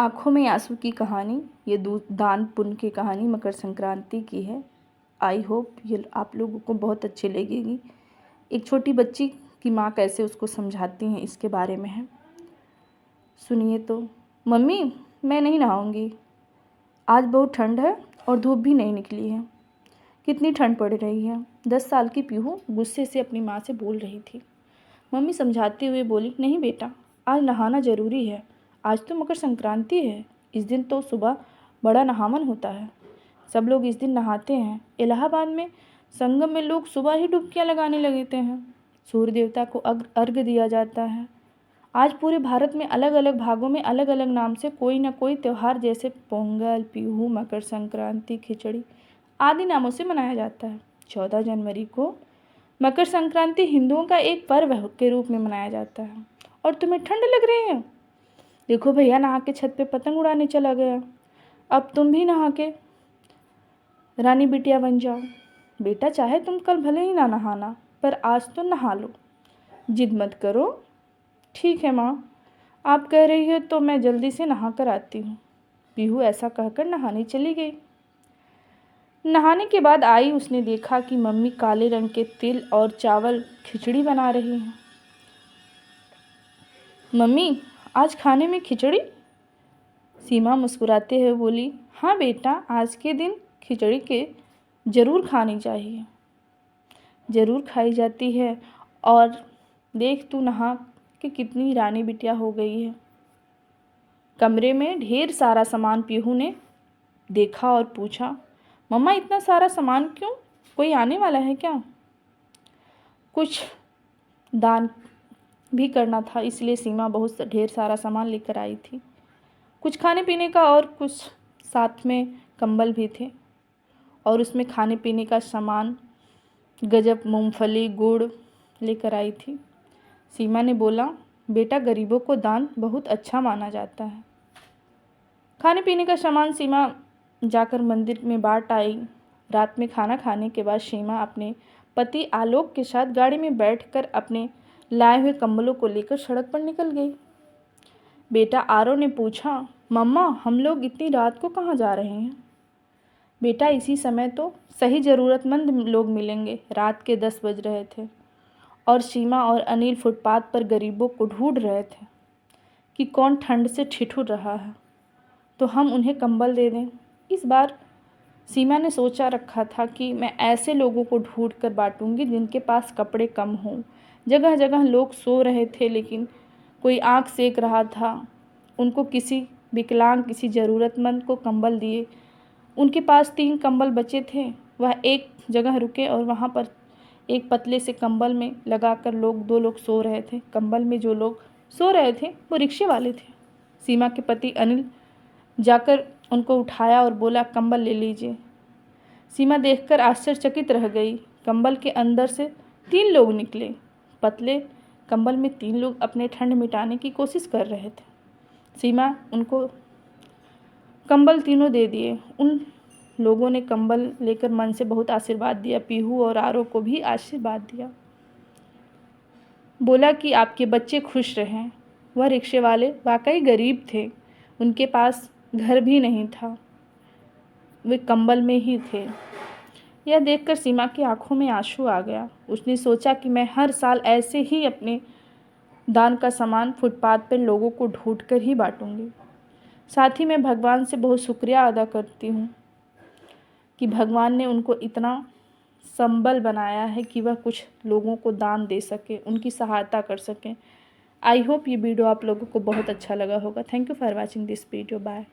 आँखों में आंसू की कहानी, ये दान पुण्य की कहानी मकर संक्रांति की है। आई होप ये आप लोगों को बहुत अच्छी लगेगी। एक छोटी बच्ची की माँ कैसे उसको समझाती हैं इसके बारे में है। सुनिए तो। मम्मी, मैं नहीं नहाऊंगी, आज बहुत ठंड है और धूप भी नहीं निकली है। कितनी ठंड पड़ रही है। 10 साल की पीहू गुस्से से अपनी माँ से बोल रही थी। मम्मी समझाते हुए बोली, नहीं बेटा, आज नहाना ज़रूरी है। आज तो मकर संक्रांति है। इस दिन तो सुबह बड़ा नहावन होता है। सब लोग इस दिन नहाते हैं। इलाहाबाद में संगम में लोग सुबह ही डुबकियां लगाने लगते हैं। सूर्य देवता को अर्घ्य दिया जाता है। आज पूरे भारत में अलग अलग भागों में अलग अलग नाम से कोई ना कोई त्यौहार जैसे पोंगल, पीहू, मकर संक्रांति, खिचड़ी आदि नामों से मनाया जाता है। 14 जनवरी को मकर संक्रांति हिंदुओं का एक पर्व के रूप में मनाया जाता है। और तुम्हें ठंड लग रही है? देखो भैया नहा के छत पे पतंग उड़ाने चला गया। अब तुम भी नहा के रानी बिटिया बन जाओ। बेटा, चाहे तुम कल भले ही ना नहाना, पर आज तो नहा लो। जिद मत करो। ठीक है माँ, आप कह रही हो तो मैं जल्दी से नहा कर आती हूँ। पीहू ऐसा कहकर नहाने चली गई। नहाने के बाद आई, उसने देखा कि मम्मी काले रंग के तिल और चावल खिचड़ी बना रही हैं। मम्मी, आज खाने में खिचड़ी? सीमा मुस्कुराते हुए बोली, हाँ बेटा, आज के दिन खिचड़ी के ज़रूर खानी चाहिए। ज़रूर खाई जाती है। और देख तू नहा के कितनी रानी बिटिया हो गई है। कमरे में ढेर सारा सामान पीहू ने देखा और पूछा, मम्मा इतना सारा सामान क्यों? कोई आने वाला है क्या? कुछ दान भी करना था, इसलिए सीमा बहुत ढेर सारा सामान लेकर आई थी। कुछ खाने पीने का और कुछ साथ में कंबल भी थे। और उसमें खाने पीने का सामान गजब मूंगफली, गुड़ लेकर आई थी। सीमा ने बोला, बेटा, गरीबों को दान बहुत अच्छा माना जाता है। खाने पीने का सामान सीमा जाकर मंदिर में बांट आई। रात में खाना खाने के बाद सीमा अपने पति आलोक के साथ गाड़ी में बैठकर अपने लाए हुए कंबलों को लेकर सड़क पर निकल गई। बेटा आरव ने पूछा, मम्मा, हम लोग इतनी रात को कहाँ जा रहे हैं? बेटा, इसी समय तो सही ज़रूरतमंद लोग मिलेंगे। रात के 10 बज रहे थे और सीमा और अनिल फुटपाथ पर गरीबों को ढूंढ रहे थे कि कौन ठंड से ठिठुर रहा है तो हम उन्हें कंबल दे दें। इस बार सीमा ने सोचा रखा था कि मैं ऐसे लोगों को ढूंढ कर बांटूंगी जिनके पास कपड़े कम हों। जगह जगह लोग सो रहे थे, लेकिन कोई आँख सेक रहा था। उनको किसी विकलांग, किसी ज़रूरतमंद को कंबल दिए। उनके पास 3 कंबल बचे थे। वह एक जगह रुके और वहाँ पर एक पतले से कंबल में लगाकर 2 लोग सो रहे थे। कंबल में जो लोग सो रहे थे वो रिक्शे वाले थे। सीमा के पति अनिल जाकर उनको उठाया और बोला, कंबल ले लीजिए। सीमा देखकर आश्चर्यचकित रह गई। कंबल के अंदर से 3 लोग निकले। पतले कंबल में 3 लोग अपने ठंड मिटाने की कोशिश कर रहे थे। सीमा उनको कंबल तीनों दे दिए। उन लोगों ने कंबल लेकर मन से बहुत आशीर्वाद दिया। पीहू और आरव को भी आशीर्वाद दिया। बोला कि आपके बच्चे खुश रहें। वह रिक्शे वाले वाकई गरीब थे। उनके पास घर भी नहीं था, वे कंबल में ही थे। यह देखकर सीमा की आंखों में आंसू आ गया। उसने सोचा कि मैं हर साल ऐसे ही अपने दान का सामान फुटपाथ पर लोगों को ढूंढ कर ही बांटूंगी। साथ ही मैं भगवान से बहुत शुक्रिया अदा करती हूँ कि भगवान ने उनको इतना संबल बनाया है कि वह कुछ लोगों को दान दे सके, उनकी सहायता कर सकें। आई होप ये वीडियो आप लोगों को बहुत अच्छा लगा होगा। Thank you for watching this video. Bye.